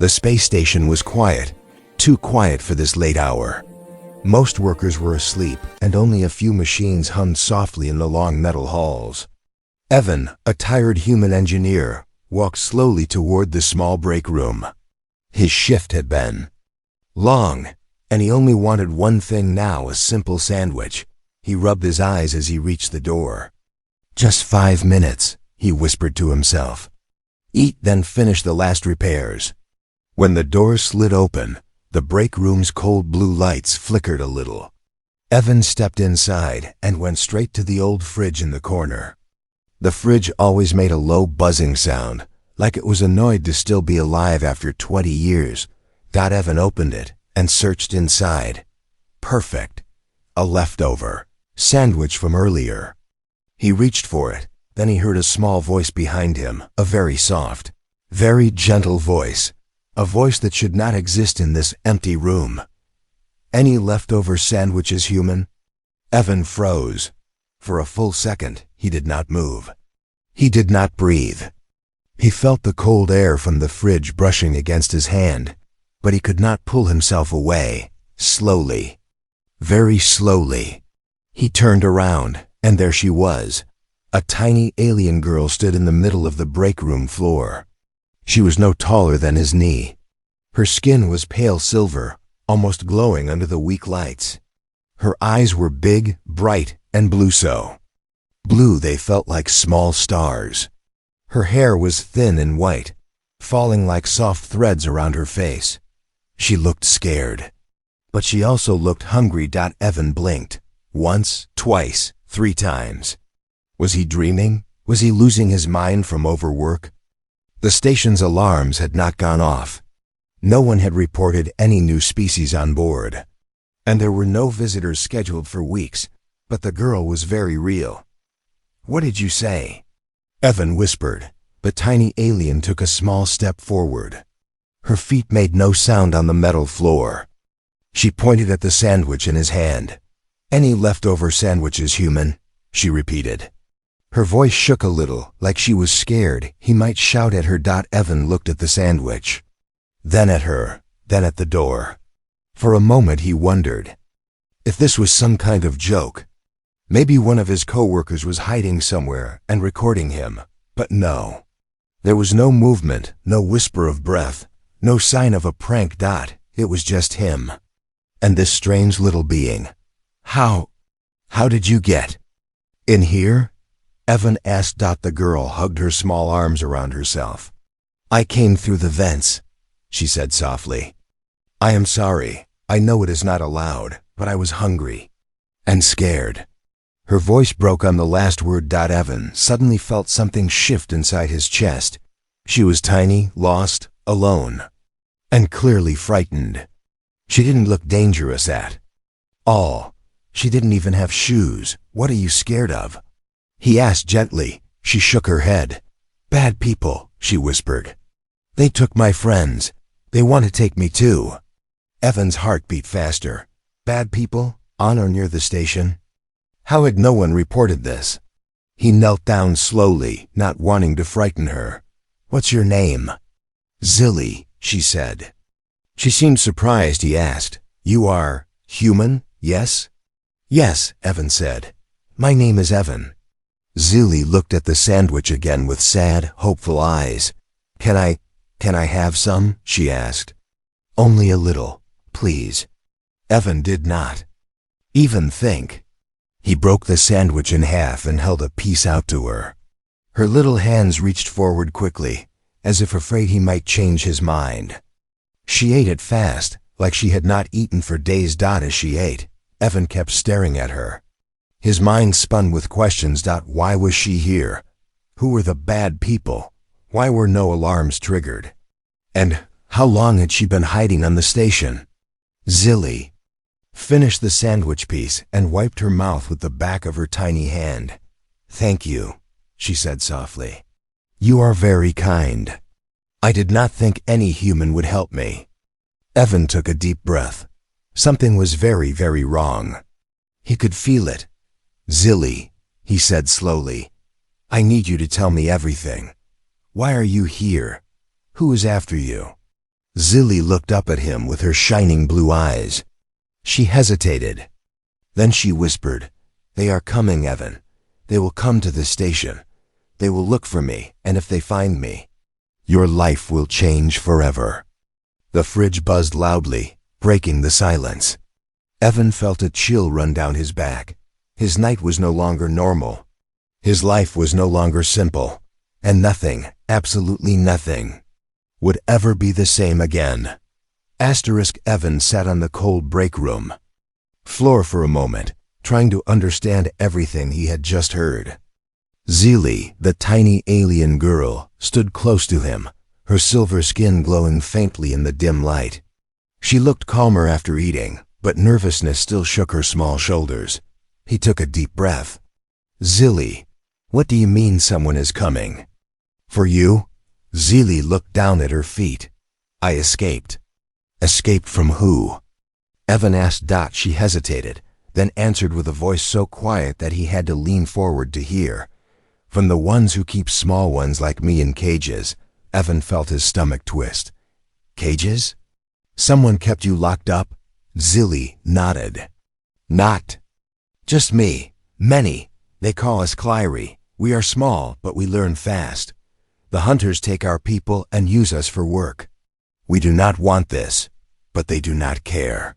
The space station was quiet, too quiet for this late hour. Most workers were asleep, and only a few machines hummed softly in the long metal halls. Evan, a tired human engineer, walked slowly toward the small break room. His shift had been long, and he only wanted one thing now, a simple sandwich. He rubbed his eyes as he reached the door. "Just 5 minutes," he whispered to himself. "Eat, then finish the last repairs." When the door slid open, the break room's cold blue lights flickered a little. Evan stepped inside and went straight to the old fridge in the corner. The fridge always made a low buzzing sound, like it was annoyed to still be alive after 20 years. Evan opened it and searched inside. Perfect. A leftover sandwich from earlier. He reached for it, then he heard a small voice behind him, a very soft, very gentle voice, a voice that should not exist in this empty room. "Any leftover sandwiches, human?" Evan froze. For a full second, he did not move. He did not breathe. He felt the cold air from the fridge brushing against his hand, but he could not pull himself away. Slowly, very slowly, he turned around, and there she was. A tiny alien girl stood in the middle of the break room floor. She was no taller than his knee. Her skin was pale silver, almost glowing under the weak lights. Her eyes were big, bright, and blue so. Blue they felt like small stars. Her hair was thin and white, falling like soft threads around her face. She looked scared. But she also looked hungry. Evan blinked. Once, twice, 3 times. Was he dreaming? Was he losing his mind from overwork? The station's alarms had not gone off. No one had reported any new species on board. And there were no visitors scheduled for weeks, but the girl was very real. "What did you say?" Evan whispered. The tiny alien took a small step forward. Her feet made no sound on the metal floor. She pointed at the sandwich in his hand. "Any leftover sandwiches, human?" she repeated. Her voice shook a little, like she was scared he might shout at her. Evan looked at the sandwich, then at her, then at the door. For a moment he wondered if this was some kind of joke. Maybe one of his co-workers was hiding somewhere and recording him, but no. There was no movement, no whisper of breath, no sign of a prank. It was just him. And this strange little being. How did you get in here?" Evan asked. The girl hugged her small arms around herself. "I came through the vents," she said softly. "I am sorry. I know it is not allowed, but I was hungry and scared." Her voice broke on the last word. Evan suddenly felt something shift inside his chest. She was tiny, lost, alone, and clearly frightened. She didn't look dangerous at all. She didn't even have shoes. "What are you scared of?" he asked gently. She shook her head. "Bad people," she whispered. "They took my friends. They want to take me too." Evan's heart beat faster. Bad people? On or near the station? How had no one reported this? He knelt down slowly, not wanting to frighten her. "What's your name?" "Zilly," she said. She seemed surprised. He asked, "You are human, yes?" "Yes," Evan said. "My name is Evan." Zilly looked at the sandwich again with sad, hopeful eyes. Can I have some?" she asked. "Only a little, please." Evan did not even think. He broke the sandwich in half and held a piece out to her. Her little hands reached forward quickly, as if afraid he might change his mind. She ate it fast, like she had not eaten for days. As she ate, Evan kept staring at her. His mind spun with questions. Why was she here? Who were the bad people? Why were no alarms triggered? And how long had she been hiding on the station? Zilly finished the sandwich piece and wiped her mouth with the back of her tiny hand. "Thank you," she said softly. "You are very kind. I did not think any human would help me." Evan took a deep breath. Something was very, very wrong. He could feel it. "Zilly," he said slowly, "I need you to tell me everything. Why are you here? Who is after you?" Zilly looked up at him with her shining blue eyes. She hesitated. Then she whispered, "They are coming, Evan. They will come to the station. They will look for me, and if they find me, your life will change forever." The fridge buzzed loudly, breaking the silence. Evan felt a chill run down his back. His night was no longer normal. His life was no longer simple. And nothing, absolutely nothing, would ever be the same again. Evan sat on the cold break room floor for a moment, trying to understand everything he had just heard. Zilly, the tiny alien girl, stood close to him, her silver skin glowing faintly in the dim light. She looked calmer after eating, but nervousness still shook her small shoulders. He took a deep breath. "Zilly, what do you mean someone is coming?" "For you?" Zilly looked down at her feet. "I escaped." "Escaped from who?" Evan asked. She hesitated, then answered with a voice so quiet that he had to lean forward to hear. "From the ones who keep small ones like me in cages." Evan felt his stomach twist. "Cages? Someone kept you locked up?" Zilly nodded. "Not just me. Many. They call us Clyri. We are small, but we learn fast. The hunters take our people and use us for work. We do not want this, but they do not care."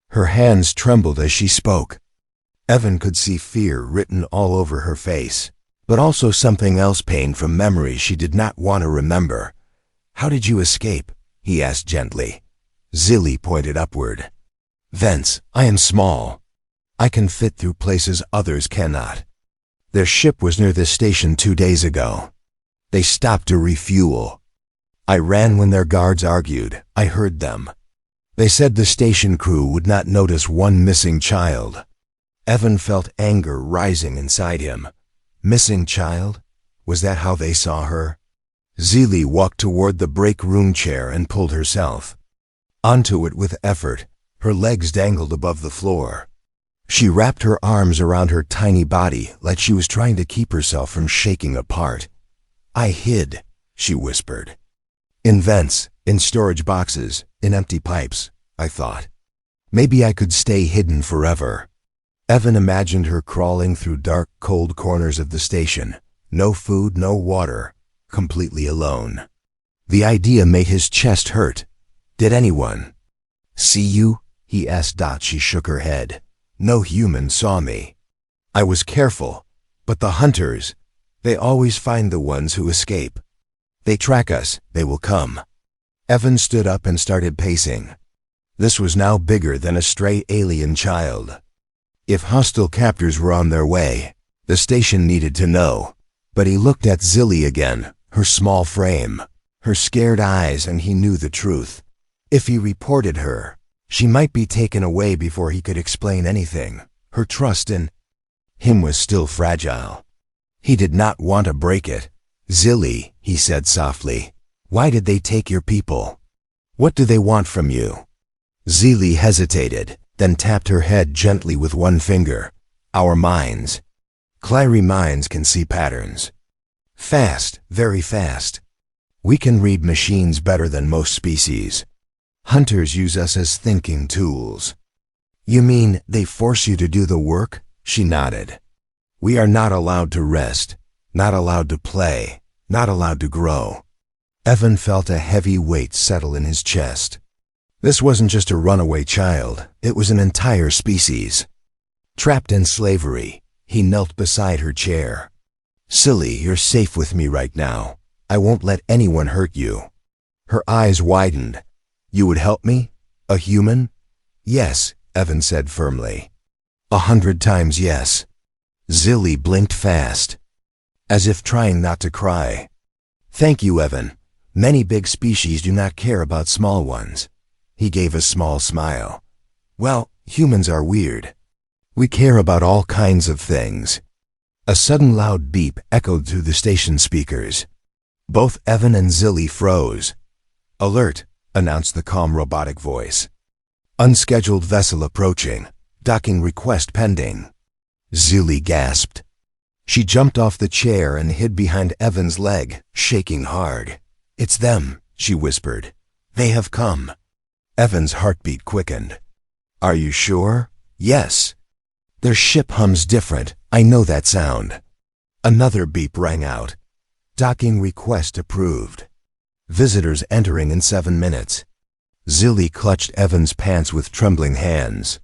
Her hands trembled as she spoke. Evan could see fear written all over her face, but also something else, pain from memories she did not want to remember. "How did you escape?" he asked gently. Zilly pointed upward. "Vents. I am small. I can fit through places others cannot. Their ship was near this station 2 days ago. They stopped to refuel. I ran when their guards argued. I heard them. They said the station crew would not notice one missing child." Evan felt anger rising inside him. Missing child? Was that how they saw her? Zilly walked toward the break room chair and pulled herself onto it with effort. Her legs dangled above the floor. She wrapped her arms around her tiny body like she was trying to keep herself from shaking apart. "I hid," she whispered. "In vents, in storage boxes, in empty pipes, I thought. Maybe I could stay hidden forever." Evan imagined her crawling through dark, cold corners of the station. No food, no water, completely alone. The idea made his chest hurt. "Did anyone see you?" he asked. She shook her head. "No human saw me. I was careful, but the hunters, they always find the ones who escape. They track us, they will come." Evan stood up and started pacing. This was now bigger than a stray alien child. If hostile captors were on their way, the station needed to know. But he looked at Zilly again, her small frame, her scared eyes, and he knew the truth. If he reported her, she might be taken away before he could explain anything. Her trust in him was still fragile. He did not want to break it. "Zilly," he said softly, "why did they take your people? What do they want from you?" Zilly hesitated, then tapped her head gently with one finger. "Our minds. Clyri minds can see patterns. Fast, very fast. We can read machines better than most species. Hunters use us as thinking tools." "You mean they force you to do the work?" She nodded. "We are not allowed to rest, not allowed to play, not allowed to grow." Evan felt a heavy weight settle in his chest. This wasn't just a runaway child, it was an entire species. Trapped in slavery, he knelt beside her chair. "Silly, you're safe with me right now. I won't let anyone hurt you." Her eyes widened. "You would help me? A human?" "Yes," Evan said firmly. 100 times yes." Zilly blinked fast, as if trying not to cry. "Thank you, Evan. Many big species do not care about small ones." He gave a small smile. "Well, humans are weird. We care about all kinds of things." A sudden loud beep echoed through the station speakers. Both Evan and Zilly froze. "Alert," announced the calm robotic voice. "Unscheduled vessel approaching. Docking request pending." Zilly gasped. She jumped off the chair and hid behind Evan's leg, shaking hard. "It's them," she whispered. They have come. Evan's heartbeat quickened. Are you sure? Yes. Their ship hums different. I know that sound. Another beep rang out. Docking request approved. Visitors entering in 7 minutes. Zilly clutched Evan's pants with trembling hands.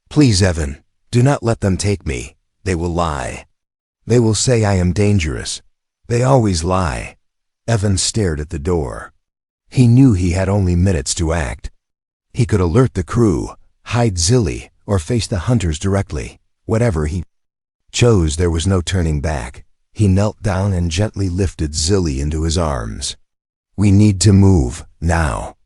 Please, Evan, do not let them take me. They will lie. They will say I am dangerous. They always lie. Evan stared at the door. He knew he had only minutes to act. He could alert the crew, hide Zilly, or face the hunters directly. Whatever he chose, there was no turning back. He knelt down and gently lifted Zilly into his arms. We need to move, now.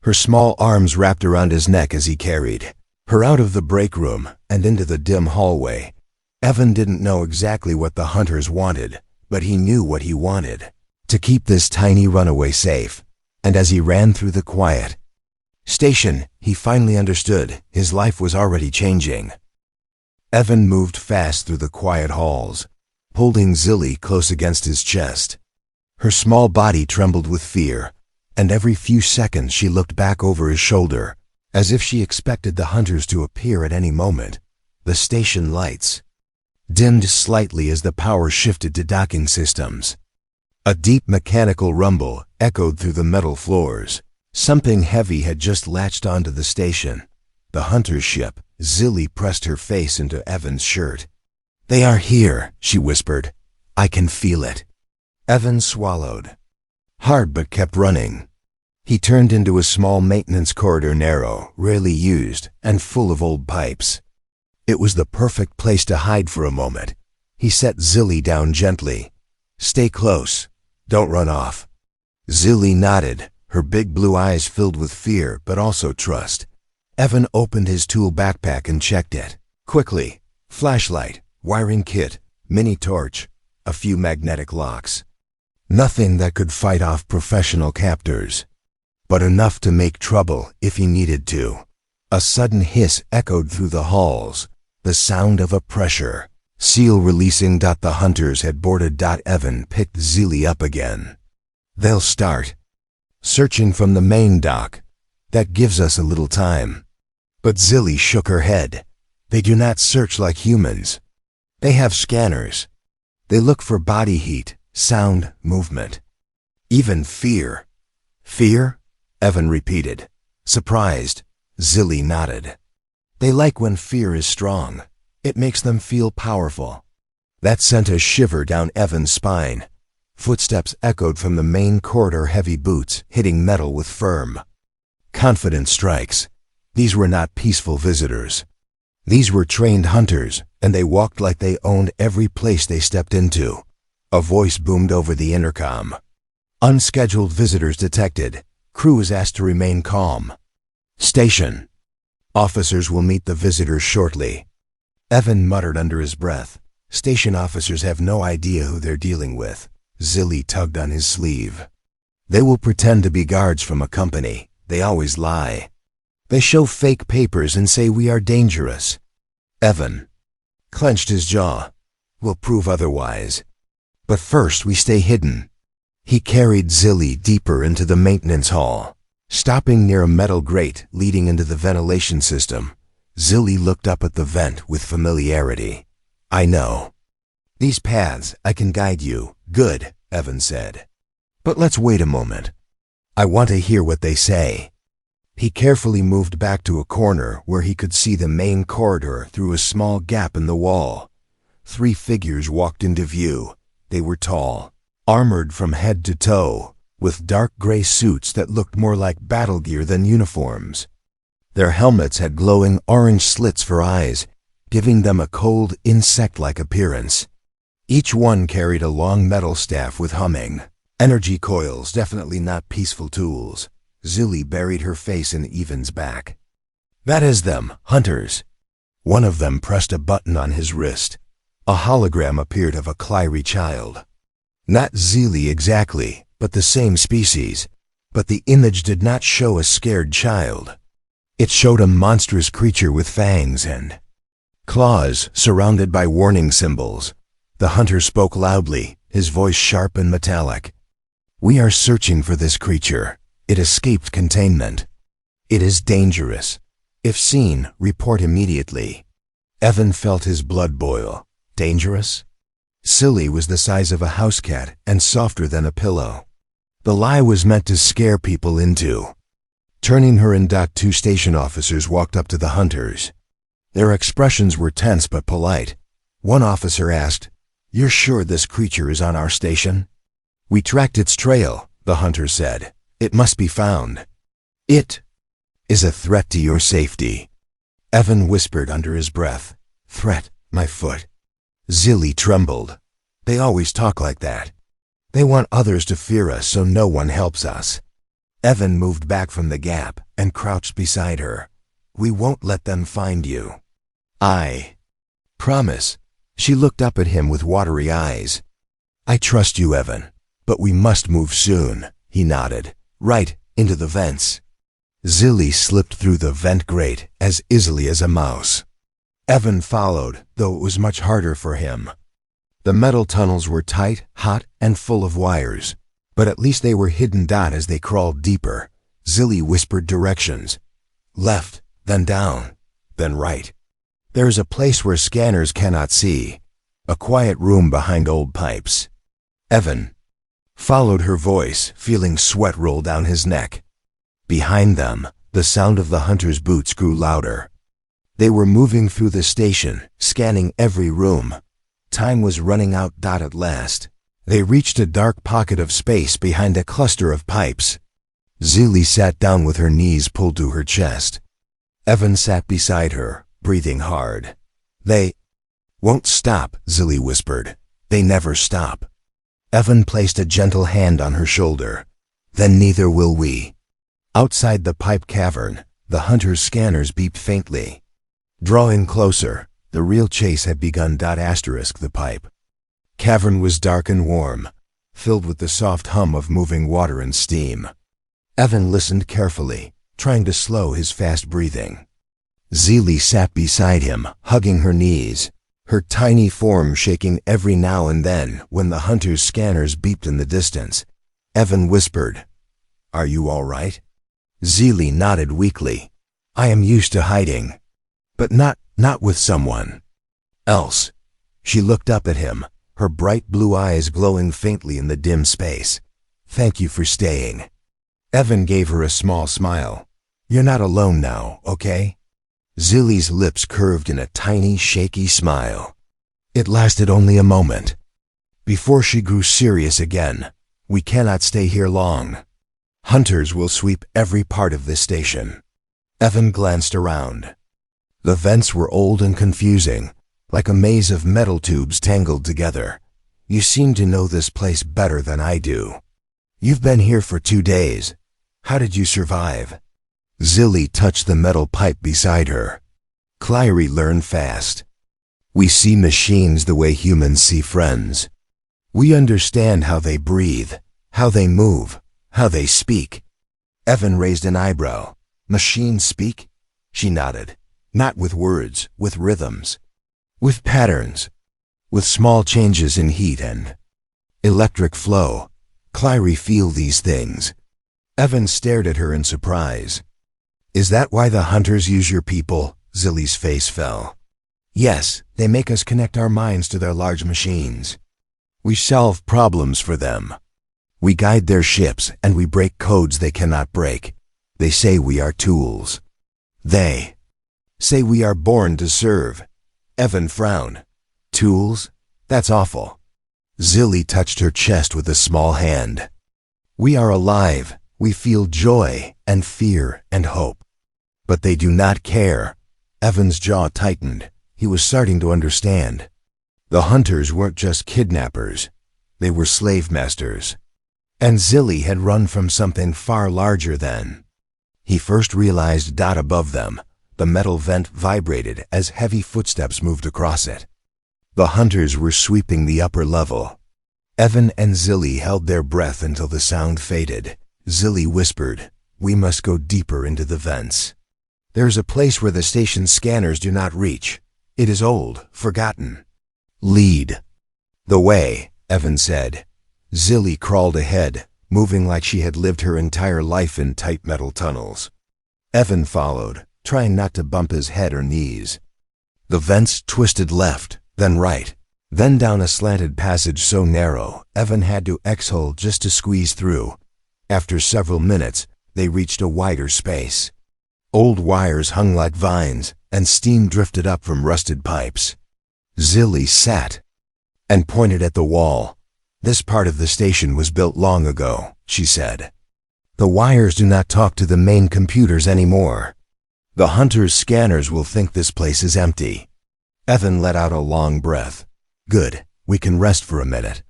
Her small arms wrapped around his neck as he carried her out of the break room and into the dim hallway. Evan didn't know exactly what the hunters wanted, but he knew what he wanted: to keep this tiny runaway safe. And as he ran through the quiet station, he finally understood his life was already changing. Evan moved fast through the quiet halls, holding Zilly close against his chest. Her small body trembled with fear, and every few seconds she looked back over his shoulder, as if she expected the hunters to appear at any moment. The station lights dimmed slightly as the power shifted to docking systems. A deep mechanical rumble echoed through the metal floors. Something heavy had just latched onto the station. The hunter's ship. Zilly pressed her face into Evan's shirt. They are here, she whispered. I can feel it. Evan swallowed hard but kept running. He turned into a small maintenance corridor, narrow, rarely used, and full of old pipes. It was the perfect place to hide for a moment. He set Zilly down gently. Stay close. Don't run off. Zilly nodded, her big blue eyes filled with fear but also trust. Evan opened his tool backpack and checked it. Quickly. Flashlight, wiring kit, mini torch, a few magnetic locks. Nothing that could fight off professional captors, but enough to make trouble if he needed to. A sudden hiss echoed through the halls, the sound of a pressure seal releasing. The hunters had boarded. Evan picked Zilly up again. They'll start searching from the main dock. That gives us a little time. But Zilly shook her head. They do not search like humans. They have scanners. They look for body heat, sound, movement, even fear. Fear? Evan repeated. Surprised. Zilly nodded. They like when fear is strong. It makes them feel powerful. That sent a shiver down Evan's spine. Footsteps echoed from the main corridor, heavy boots hitting metal with firm, confident strikes. These were not peaceful visitors. These were trained hunters, and they walked like they owned every place they stepped into. A voice boomed over the intercom. Unscheduled visitors detected. Crew is asked to remain calm. Station. Officers will meet the visitors shortly. Evan muttered under his breath. Station officers have no idea who they're dealing with. Zilly tugged on his sleeve. They will pretend to be guards from a company. They always lie. They show fake papers and say we are dangerous. Evan clenched his jaw. We'll prove otherwise. But first we stay hidden. He carried Zilly deeper into the maintenance hall. Stopping near a metal grate leading into the ventilation system, Zilly looked up at the vent with familiarity. I know. These paths, I can guide you. Good, Evan said. But let's wait a moment. I want to hear what they say. He carefully moved back to a corner where he could see the main corridor through a small gap in the wall. 3 figures walked into view. They were tall, armored from head to toe, with dark gray suits that looked more like battle gear than uniforms. Their helmets had glowing orange slits for eyes, giving them a cold, insect-like appearance. Each one carried a long metal staff with humming energy coils, definitely not peaceful tools. Zilly buried her face in Evan's back. That is them, hunters. One of them pressed a button on his wrist. A hologram appeared of a Clyrie child. Not Zilly exactly, but the same species. But the image did not show a scared child. It showed a monstrous creature with fangs and claws surrounded by warning symbols. The hunter spoke loudly, his voice sharp and metallic. We are searching for this creature. It escaped containment. It is dangerous. If seen, report immediately. Evan felt his blood boil. Dangerous? Silly was the size of a house cat and softer than a pillow. The lie was meant to scare people into. Turning her in, two station officers walked up to the hunters. Their expressions were tense but polite. One officer asked, "You're sure this creature is on our station?" "We tracked its trail," the hunter said. "It must be found." "It is a threat to your safety," Evan whispered under his breath. "Threat, my foot." Zilly trembled. "They always talk like that. They want others to fear us so no one helps us." Evan moved back from the gap and crouched beside her. "We won't let them find you." "I promise." She looked up at him with watery eyes. "I trust you, Evan, but we must move soon," he nodded. "Right into the vents." Zilly slipped through the vent grate as easily as a mouse. Evan followed, though it was much harder for him. The metal tunnels were tight, hot, and full of wires, but at least they were hidden. As they crawled deeper, Zilly whispered directions. "Left, then down, then right. There's a place where scanners cannot see. A quiet room behind old pipes." Evan followed her voice, feeling sweat roll down his neck. Behind them, the sound of the hunters' boots grew louder. They were moving through the station, scanning every room. Time was running out. At last, they reached a dark pocket of space behind a cluster of pipes. Zilly sat down with her knees pulled to her chest. Evan sat beside her, breathing hard. "They won't stop," Zilly whispered. "They never stop." Evan placed a gentle hand on her shoulder. "Then neither will we." Outside the pipe cavern, the hunter's scanners beeped faintly. Drawing closer, the real chase had begun. The pipe cavern was dark and warm, filled with the soft hum of moving water and steam. Evan listened carefully, trying to slow his fast breathing. Zilly sat beside him, hugging her knees, her tiny form shaking every now and then when the hunter's scanners beeped in the distance. Evan whispered, "Are you all right?" Zilly nodded weakly. "I am used to hiding, but not with someone else." She looked up at him, her bright blue eyes glowing faintly in the dim space. "Thank you for staying." Evan gave her a small smile. "You're not alone now, okay?" Zilly's lips curved in a tiny, shaky smile. It lasted only a moment, before she grew serious again. "We cannot stay here long. Hunters will sweep every part of this station." Evan glanced around. The vents were old and confusing, like a maze of metal tubes tangled together. "You seem to know this place better than I do. You've been here for 2 days. How did you survive?" Zilly touched the metal pipe beside her. "Cleary learned fast. We see machines the way humans see friends. We understand how they breathe, how they move, how they speak." Evan raised an eyebrow. "Machines speak?" She nodded. "Not with words, with rhythms, with patterns, with small changes in heat and electric flow. Cleary feel these things." Evan stared at her in surprise. "Is that why the hunters use your people?" Zilly's face fell. "Yes, they make us connect our minds to their large machines. We solve problems for them. We guide their ships and we break codes they cannot break. They say we are tools. They say we are born to serve." Evan frowned. "Tools? That's awful." Zilly touched her chest with a small hand. "We are alive. We feel joy and fear and hope. But they do not care." Evan's jaw tightened. He was starting to understand. The hunters weren't just kidnappers. They were slave masters. And Zilly had run from something far larger than. He first realized above them, the metal vent vibrated as heavy footsteps moved across it. The hunters were sweeping the upper level. Evan and Zilly held their breath until the sound faded. Zilly whispered, "We must go deeper into the vents. There's a place where the station's scanners do not reach. It is old, forgotten." "Lead the way," Evan said. Zilly crawled ahead, moving like she had lived her entire life in tight metal tunnels. Evan followed, trying not to bump his head or knees. The vents twisted left, then right, then down a slanted passage so narrow, Evan had to exhale just to squeeze through. After several minutes, they reached a wider space. Old wires hung like vines, and steam drifted up from rusted pipes. Zilly sat and pointed at the wall. "This part of the station was built long ago," she said. "The wires do not talk to the main computers anymore. The hunters' scanners will think this place is empty." Evan let out a long breath. "Good, we can rest for a minute."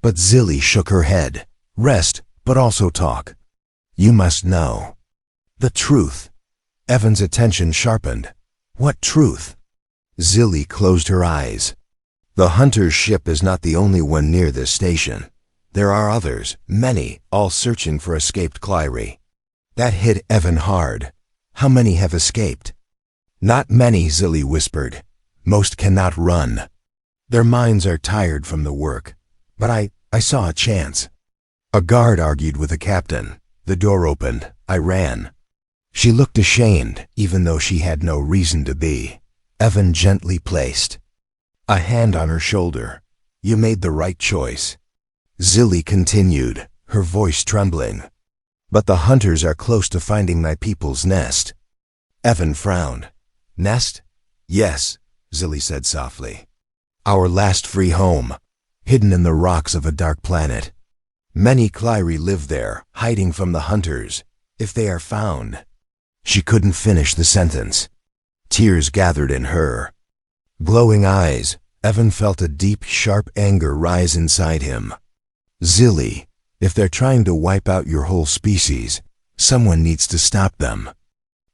But Zilly shook her head. "Rest, but also talk. You must know the truth." Evan's attention sharpened. "What truth?" Zilly closed her eyes. "The hunter's ship is not the only one near this station. There are others, many, all searching for escaped Clyrie." That hit Evan hard. "How many have escaped?" "Not many," Zilly whispered. "Most cannot run. Their minds are tired from the work. But I saw a chance." A guard argued with the captain. The door opened. I ran. She looked ashamed, even though she had no reason to be. Evan gently placed a hand on her shoulder. "You made the right choice." Zilly continued, her voice trembling. "But the hunters are close to finding my people's nest." Evan frowned. "Nest?" "Yes," Zilly said softly. "Our last free home, hidden in the rocks of a dark planet. Many Clyrie live there, hiding from the hunters. If they are found—" She couldn't finish the sentence. Tears gathered in her glowing eyes. Evan felt a deep, sharp anger rise inside him. "Zilly, if they're trying to wipe out your whole species, someone needs to stop them.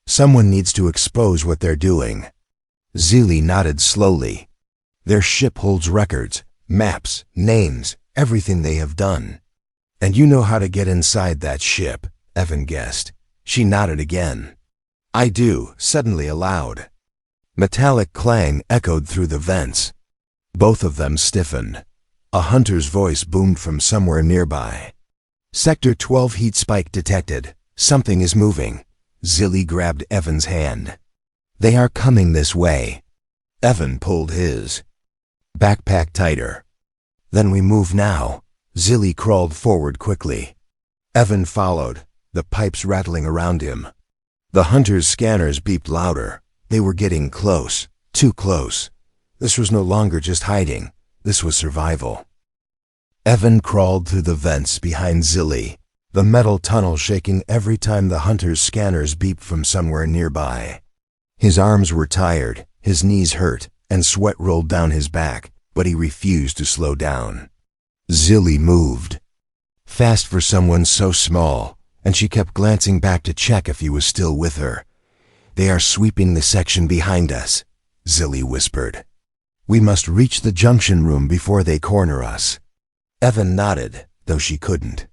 Someone needs to expose what they're doing." Zilly nodded slowly. "Their ship holds records, maps, names, everything they have done. And you know how to get inside that ship," Evan guessed. She nodded again. "I do," suddenly aloud. Metallic clang echoed through the vents. Both of them stiffened. A hunter's voice boomed from somewhere nearby. "Sector 12 heat spike detected. Something is moving." Zilly grabbed Evan's hand. "They are coming this way." Evan pulled his backpack tighter. "Then we move now." Zilly crawled forward quickly. Evan followed, the pipes rattling around him. The hunter's scanners beeped louder. They were getting close, too close. This was no longer just hiding. This was survival. Evan crawled through the vents behind Zilly, the metal tunnel shaking every time the hunter's scanners beeped from somewhere nearby. His arms were tired, his knees hurt, and sweat rolled down his back, but he refused to slow down. Zilly moved fast for someone so small, and she kept glancing back to check if he was still with her. "They are sweeping the section behind us," Zilly whispered. "We must reach the junction room before they corner us." Evan nodded, though she couldn't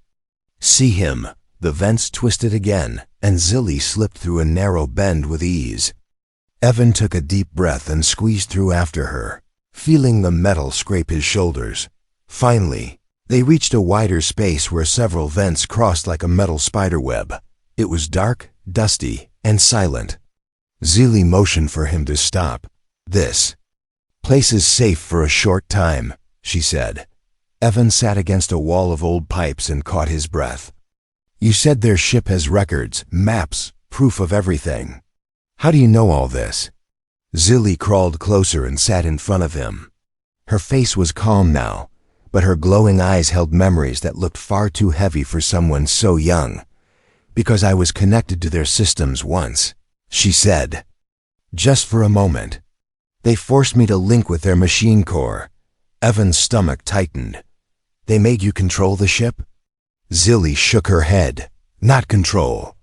see him. The vents twisted again, and Zilly slipped through a narrow bend with ease. Evan took a deep breath and squeezed through after her, feeling the metal scrape his shoulders. Finally, they reached a wider space where several vents crossed like a metal spiderweb. It was dark, dusty, and silent. Zilly motioned for him to stop. "This place is safe for a short time," she said. Evan sat against a wall of old pipes and caught his breath. "You said their ship has records, maps, proof of everything. How do you know all this?" Zilly crawled closer and sat in front of him. Her face was calm now, but her glowing eyes held memories that looked far too heavy for someone so young. "Because I was connected to their systems once," she said. "Just for a moment. They forced me to link with their machine core." Evan's stomach tightened. "They made you control the ship?" Zilly shook her head. "Not control.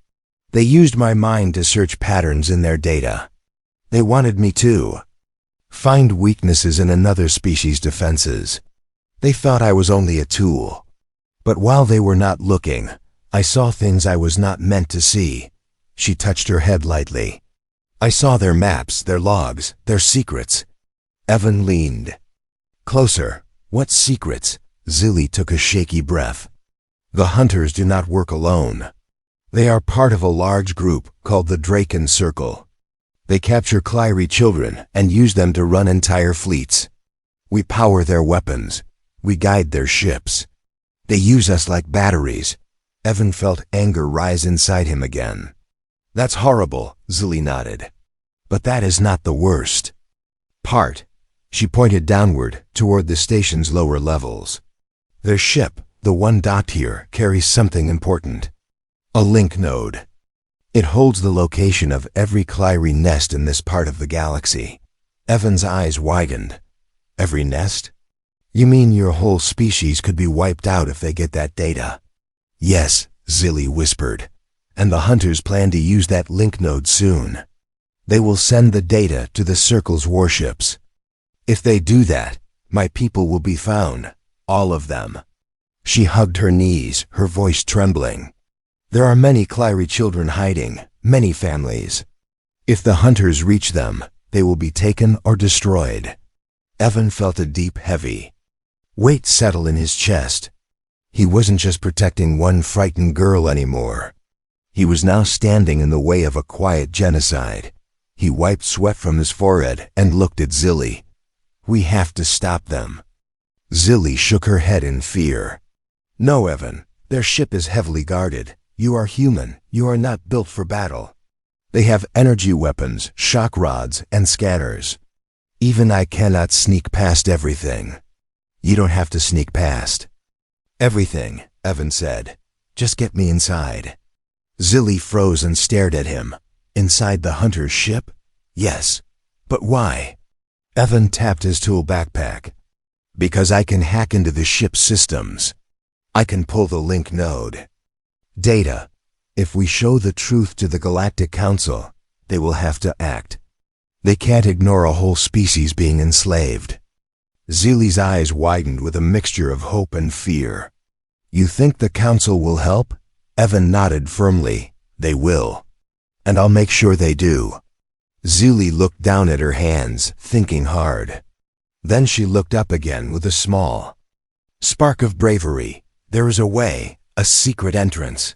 They used my mind to search patterns in their data. They wanted me to find weaknesses in another species' defenses. They thought I was only a tool. But while they were not looking, I saw things I was not meant to see." She touched her head lightly. "I saw their maps, their logs, their secrets." Evan leaned closer. "What secrets?" Zilly took a shaky breath. The hunters do not work alone. They are part of a large group called the Draken Circle. They capture Clyri children and use them to run entire fleets. We power their weapons. We guide their ships. They use us like batteries. Evan felt anger rise inside him again. That's horrible, Zilly nodded. But that is not the worst part. She pointed downward, toward the station's lower levels. Their ship, the one docked here, carries something important. A link node. It holds the location of every Clyri nest in this part of the galaxy. Evan's eyes widened. Every nest? You mean your whole species could be wiped out if they get that data? Yes, Zilly whispered. And the hunters plan to use that link node soon. They will send the data to the Circle's warships. If they do that, my people will be found. All of them. She hugged her knees, her voice trembling. There are many Clyri children hiding, many families. If the hunters reach them, they will be taken or destroyed. Evan felt a deep heavy weight settle in his chest. He wasn't just protecting one frightened girl anymore. He was now standing in the way of a quiet genocide. He wiped sweat from his forehead and looked at Zilly. We have to stop them. Zilly shook her head in fear. No, Evan. Their ship is heavily guarded. You are human. You are not built for battle. They have energy weapons, shock rods, and scanners. Even I cannot sneak past everything. You don't have to sneak past everything, Evan said. Just get me inside. Zilly froze and stared at him. Inside the hunter's ship? Yes. But why? Evan tapped his tool backpack. Because I can hack into the ship's systems. I can pull the link node. Data. If we show the truth to the Galactic Council, they will have to act. They can't ignore a whole species being enslaved. Zilly's eyes widened with a mixture of hope and fear. You think the Council will help? Evan nodded firmly. They will. And I'll make sure they do. Zilly looked down at her hands, thinking hard. Then she looked up again with a small spark of bravery. There is a way, a secret entrance.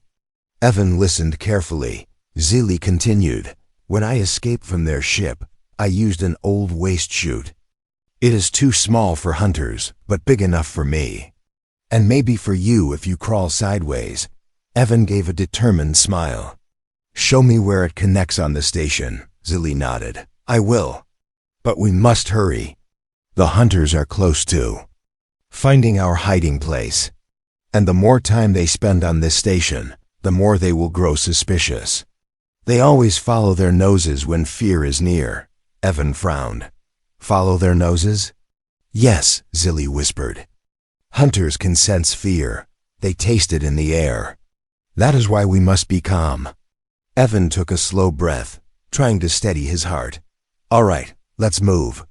Evan listened carefully. Zilly continued. When I escaped from their ship, I used an old waste chute. It is too small for hunters, but big enough for me. And maybe for you if you crawl sideways. Evan gave a determined smile. Show me where it connects on the station, Zilly nodded. I will. But we must hurry. The hunters are close to finding our hiding place. And the more time they spend on this station, the more they will grow suspicious. They always follow their noses when fear is near. Evan frowned. Follow their noses? Yes, Zilly whispered. Hunters can sense fear. They taste it in the air. That is why we must be calm. Evan took a slow breath, trying to steady his heart. All right, let's move.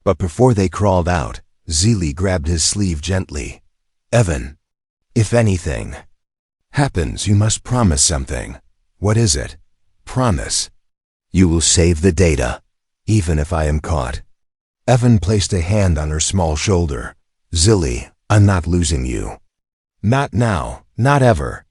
But before they crawled out, Zilly grabbed his sleeve gently. Evan, if anything happens, you must promise something. What is it? Promise. You will save the data, even if I am caught. Evan placed a hand on her small shoulder. Zilly, I'm not losing you. Not now, not ever.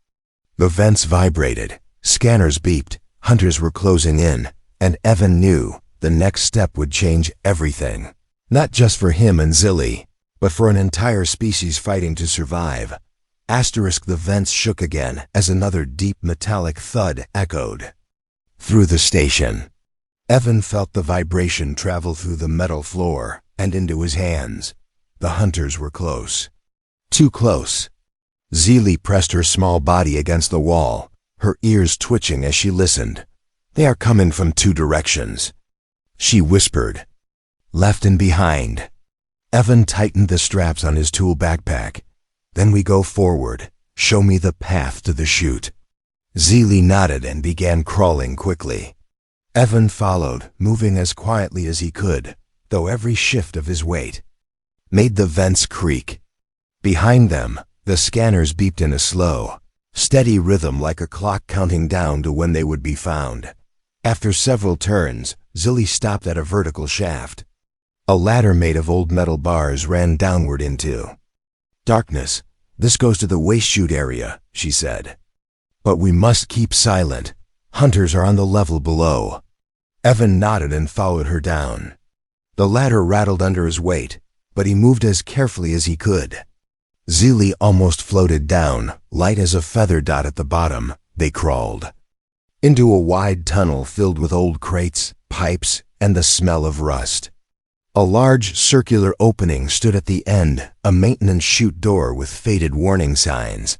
The vents vibrated, scanners beeped, hunters were closing in, and Evan knew the next step would change everything. Not just for him and Zilly, but for an entire species fighting to survive. Asterisk, the vents shook again as another deep metallic thud echoed through the station. Evan felt the vibration travel through the metal floor and into his hands. The hunters were close. Too close. Zilly pressed her small body against the wall, her ears twitching as she listened. They are coming from two directions. She whispered. Left and behind. Evan tightened the straps on his tool backpack. Then we go forward. Show me the path to the chute. Zilly nodded and began crawling quickly. Evan followed, moving as quietly as he could, though every shift of his weight made the vents creak. Behind them, the scanners beeped in a slow, steady rhythm like a clock counting down to when they would be found. After several turns, Zilly stopped at a vertical shaft. A ladder made of old metal bars ran downward into darkness. "This goes to the waste chute area," she said. "But we must keep silent. Hunters are on the level below." Evan nodded and followed her down. The ladder rattled under his weight, but he moved as carefully as he could. Zili almost floated down, light as a feather dot at the bottom. They crawled into a wide tunnel filled with old crates, pipes, and the smell of rust. A large circular opening stood at the end, a maintenance chute door with faded warning signs.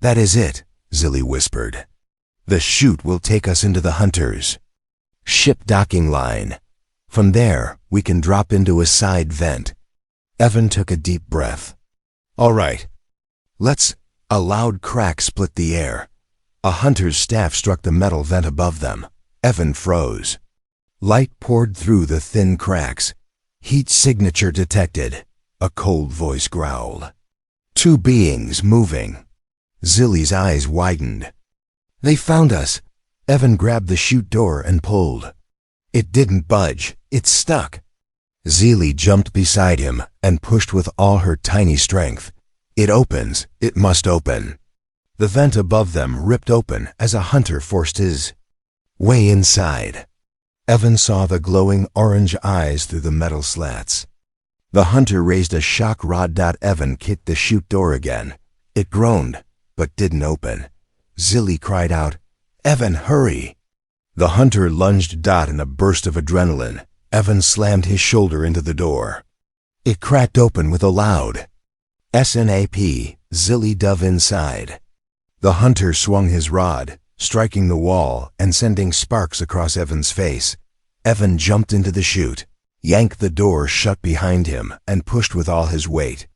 "That is it," Zili whispered. "The chute will take us into the Hunters' ship docking line. From there, we can drop into a side vent." Evan took a deep breath. "All right. Let's—" A loud crack split the air. A hunter's staff struck the metal vent above them. Evan froze. Light poured through the thin cracks. "Heat signature detected," a cold voice growled. "Two beings moving." Zili's eyes widened. "They found us." Evan grabbed the chute door and pulled. It didn't budge. It stuck. Zili jumped beside him and pushed with all her tiny strength. "It opens. It must open." The vent above them ripped open as a hunter forced his way inside. Evan saw the glowing orange eyes through the metal slats. The hunter raised a shock rod. Evan kicked the chute door again. It groaned, but didn't open. Zili cried out, "Evan, hurry!" The hunter lunged. In a burst of adrenaline, Evan slammed his shoulder into the door. It cracked open with a loud snap. Zili dove inside. The hunter swung his rod, striking the wall and sending sparks across Evan's face. Evan jumped into the chute, yanked the door shut behind him, and pushed with all his weight.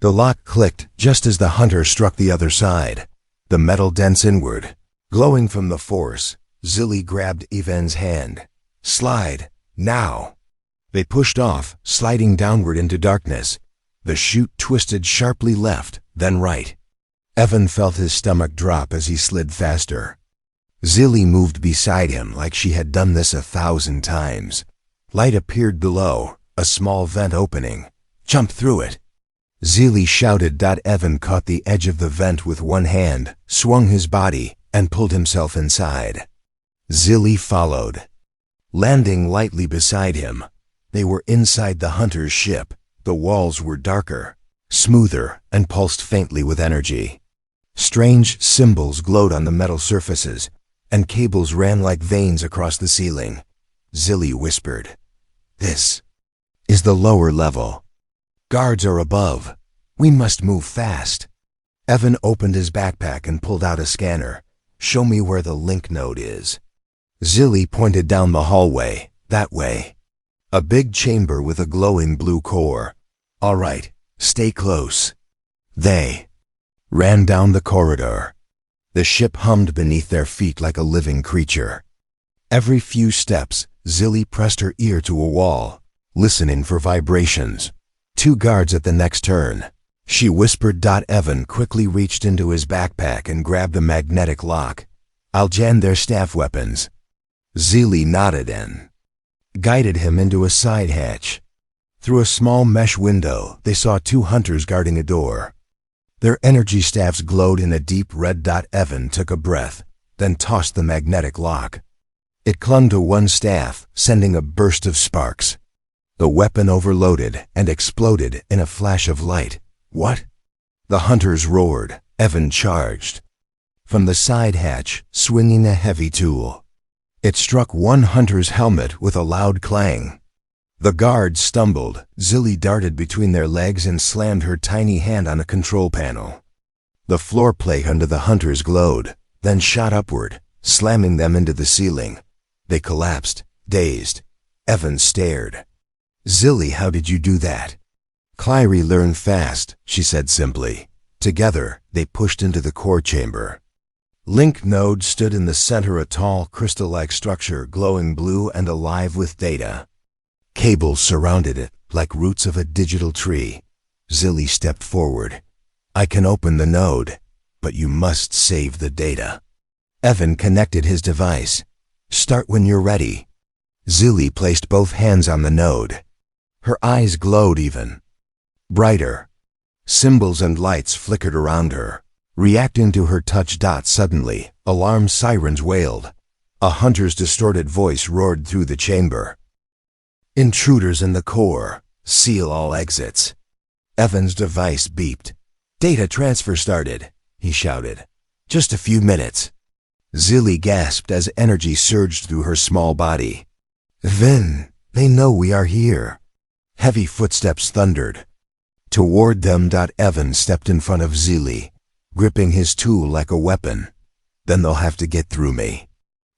The lock clicked just as the hunter struck the other side. The metal dents inward. Glowing from the force, Zili grabbed Evan's hand. "Slide, now!" They pushed off, sliding downward into darkness. The chute twisted sharply left, then right. Evan felt his stomach drop as he slid faster. Zili moved beside him like she had done this 1,000 times. Light appeared below, a small vent opening. "Jump through it!" Zili shouted. Evan caught the edge of the vent with one hand, swung his body, and pulled himself inside. Zili followed, landing lightly beside him. They were inside the hunter's ship. The walls were darker, smoother, and pulsed faintly with energy. Strange symbols glowed on the metal surfaces, and cables ran like veins across the ceiling. Zili whispered, "This is the lower level. Guards are above. We must move fast." Evan opened his backpack and pulled out a scanner. "Show me where the link node is." Zili pointed down the hallway. "That way." A big chamber with a glowing blue core. "All right, stay close." They ran down the corridor. The ship hummed beneath their feet like a living creature. Every few steps, Zili pressed her ear to a wall, listening for vibrations. 2 guards at the next turn. She whispered. Evan quickly reached into his backpack and grabbed a magnetic lock. "I'll jam their staff weapons." Zili nodded and guided him into a side hatch. Through a small mesh window, they saw 2 hunters guarding a door. Their energy staffs glowed in a deep red. Evan took a breath, then tossed the magnetic lock. It clung to one staff, sending a burst of sparks. The weapon overloaded and exploded in a flash of light. "What?" The hunters roared. Evan charged from the side hatch, swinging a heavy tool. It struck one hunter's helmet with a loud clang. The guards stumbled. Zili darted between their legs and slammed her tiny hand on a control panel. The floor plate under the hunters glowed, then shot upward, slamming them into the ceiling. They collapsed, dazed. Evan stared. "Zili, how did you do that?" "Clyrie learned fast," she said simply. Together, they pushed into the core chamber. Link node stood in the center, a tall, crystal-like structure glowing blue and alive with data. Cables surrounded it, like roots of a digital tree. Zili stepped forward. "I can open the node, but you must save the data." Evan connected his device. "Start when you're ready." Zili placed both hands on the node. Her eyes glowed even brighter. Symbols and lights flickered around her. Reacting to her touch. Suddenly, alarm sirens wailed. A hunter's distorted voice roared through the chamber. Intruders in the core. Seal all exits. Evan's device beeped. Data transfer started, he shouted. Just a few minutes. Zilly gasped as energy surged through her small body. Then, they know we are here. Heavy footsteps thundered. Toward them. Evan stepped in front of Zilly, gripping his tool like a weapon. Then they'll have to get through me.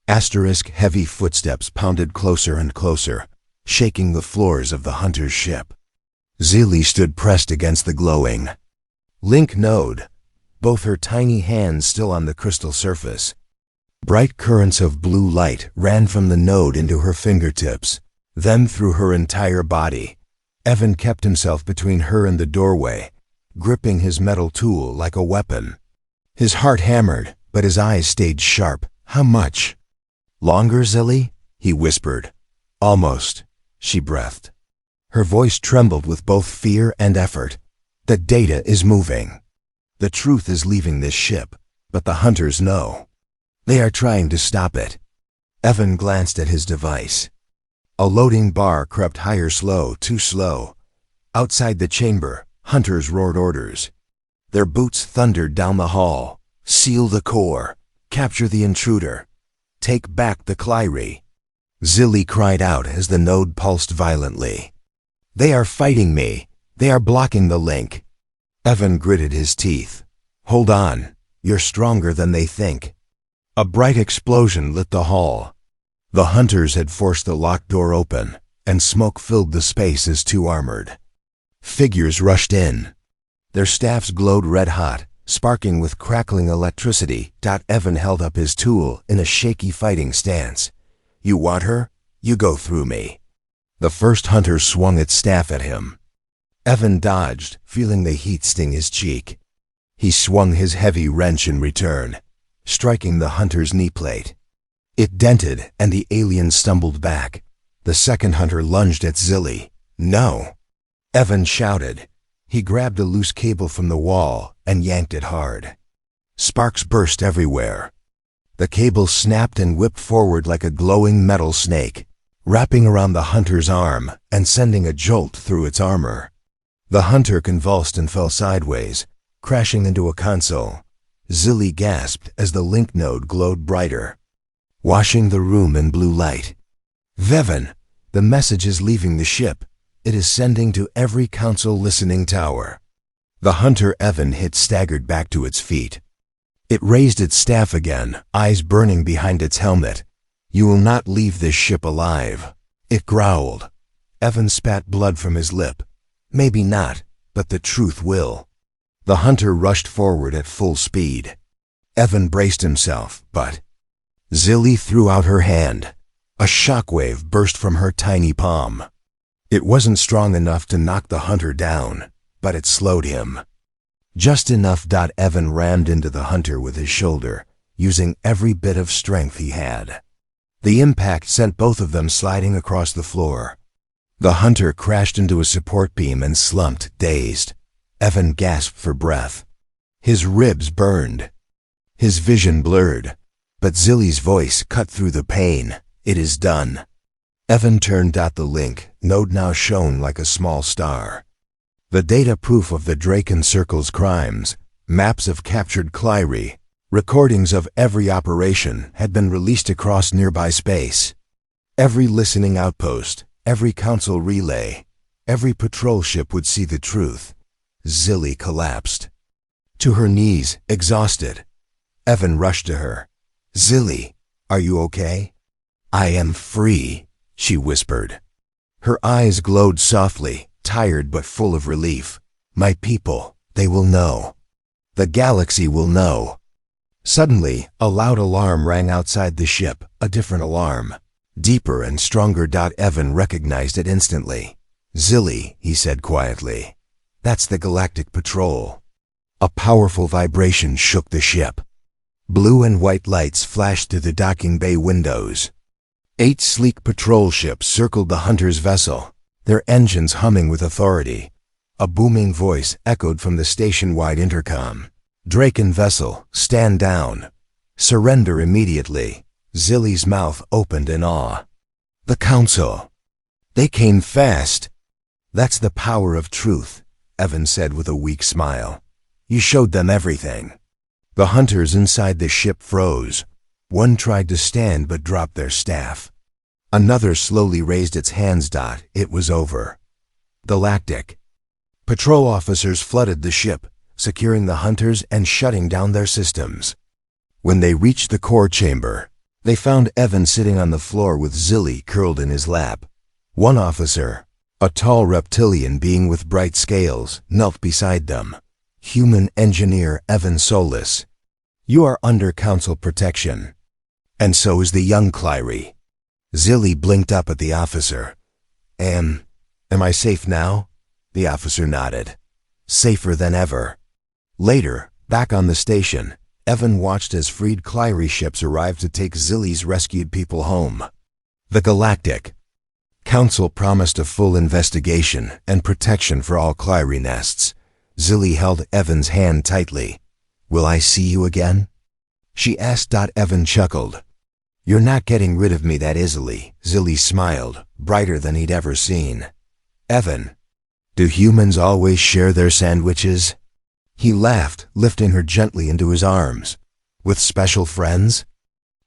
Heavy footsteps pounded closer and closer, shaking the floors of the hunter's ship. Zilly stood pressed against the glowing link node, both her tiny hands still on the crystal surface. Bright currents of blue light ran from the node into her fingertips, then through her entire body. Evan kept himself between her and the doorway, gripping his metal tool like a weapon. His heart hammered, but his eyes stayed sharp. How much longer, Zilly? He whispered. Almost, she breathed. Her voice trembled with both fear and effort. The data is moving. The truth is leaving this ship, but the hunters know. They are trying to stop it. Evan glanced at his device. A loading bar crept higher. Too slow. Outside the chamber, hunters roared orders. Their boots thundered down the hall. Seal the core. Capture the intruder. Take back the Clyrie. Zilly cried out as the node pulsed violently. They are fighting me. They are blocking the link. Evan gritted his teeth. Hold on. You're stronger than they think. A bright explosion lit the hall. The hunters had forced the locked door open, and smoke filled the space as two armored figures rushed in. Their staffs glowed red-hot, sparking with crackling electricity. Evan held up his tool in a shaky fighting stance. You want her? You go through me. The first hunter swung its staff at him. Evan dodged, feeling the heat sting his cheek. He swung his heavy wrench in return, striking the hunter's knee plate. It dented, and the alien stumbled back. The second hunter lunged at Zilly. No! Evan shouted. He grabbed a loose cable from the wall and yanked it hard. Sparks burst everywhere. The cable snapped and whipped forward like a glowing metal snake, wrapping around the hunter's arm and sending a jolt through its armor. The hunter convulsed and fell sideways, crashing into a console. Zilly gasped as the link node glowed brighter, washing the room in blue light. Vevan, the message is leaving the ship. It is sending to every council listening tower. The hunter Evan hit staggered back to its feet. It raised its staff again, eyes burning behind its helmet. You will not leave this ship alive. It growled. Evan spat blood from his lip. Maybe not, but the truth will. The hunter rushed forward at full speed. Evan braced himself, but Zilly threw out her hand. A shockwave burst from her tiny palm. It wasn't strong enough to knock the hunter down, but it slowed him. Just enough. Evan rammed into the hunter with his shoulder, using every bit of strength he had. The impact sent both of them sliding across the floor. The hunter crashed into a support beam and slumped, dazed. Evan gasped for breath. His ribs burned. His vision blurred. But Zilly's voice cut through the pain. It is done. Evan turned. The link node now shone like a small star. The data proof of the Draken Circle's crimes, maps of captured Clyrie, recordings of every operation had been released across nearby space. Every listening outpost, every council relay, every patrol ship would see the truth. Zilly collapsed. To her knees, exhausted. Evan rushed to her. Zilly, are you okay? I am free, she whispered. Her eyes glowed softly, tired but full of relief. My people, they will know. The galaxy will know. Suddenly, a loud alarm rang outside the ship, a different alarm. Deeper and stronger. Evan recognized it instantly. Zilly, he said quietly. That's the Galactic Patrol. A powerful vibration shook the ship. Blue and white lights flashed through the docking bay windows. 8 sleek patrol ships circled the hunter's vessel, their engines humming with authority. A booming voice echoed from the station-wide intercom. "Drake and Vessel, stand down. Surrender immediately." Zilly's mouth opened in awe. "The Council. They came fast." "That's the power of truth," Evan said with a weak smile. "You showed them everything." The hunters inside the ship froze. One tried to stand but dropped their staff. Another slowly raised its hands. It was over. Galactic. Patrol officers flooded the ship, securing the hunters and shutting down their systems. When they reached the core chamber, they found Evan sitting on the floor with Zilly curled in his lap. One officer, a tall reptilian being with bright scales, knelt beside them. "Human engineer Evan Solis. You are under Council protection. And so is the young Clyrie." Zilly blinked up at the officer. Am I safe now?" The officer nodded. "Safer than ever." Later, back on the station, Evan watched as freed Clyrie ships arrived to take Zilly's rescued people home. The Galactic. Council promised a full investigation and protection for all Clyrie nests. Zilly held Evan's hand tightly. "Will I see you again?" she asked. Evan chuckled. "You're not getting rid of me that easily." Zilly smiled, brighter than he'd ever seen. "Evan, do humans always share their sandwiches?" He laughed, lifting her gently into his arms. "With special friends?"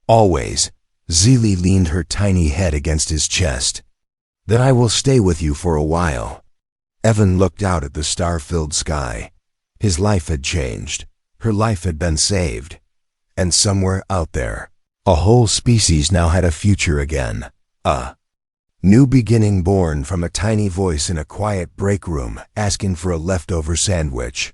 "Always." Zilly leaned her tiny head against his chest. "Then I will stay with you for a while." Evan looked out at the star-filled sky. His life had changed. Her life had been saved. And somewhere out there, a whole species now had a future again. A new beginning born from a tiny voice in a quiet break room asking for a leftover sandwich.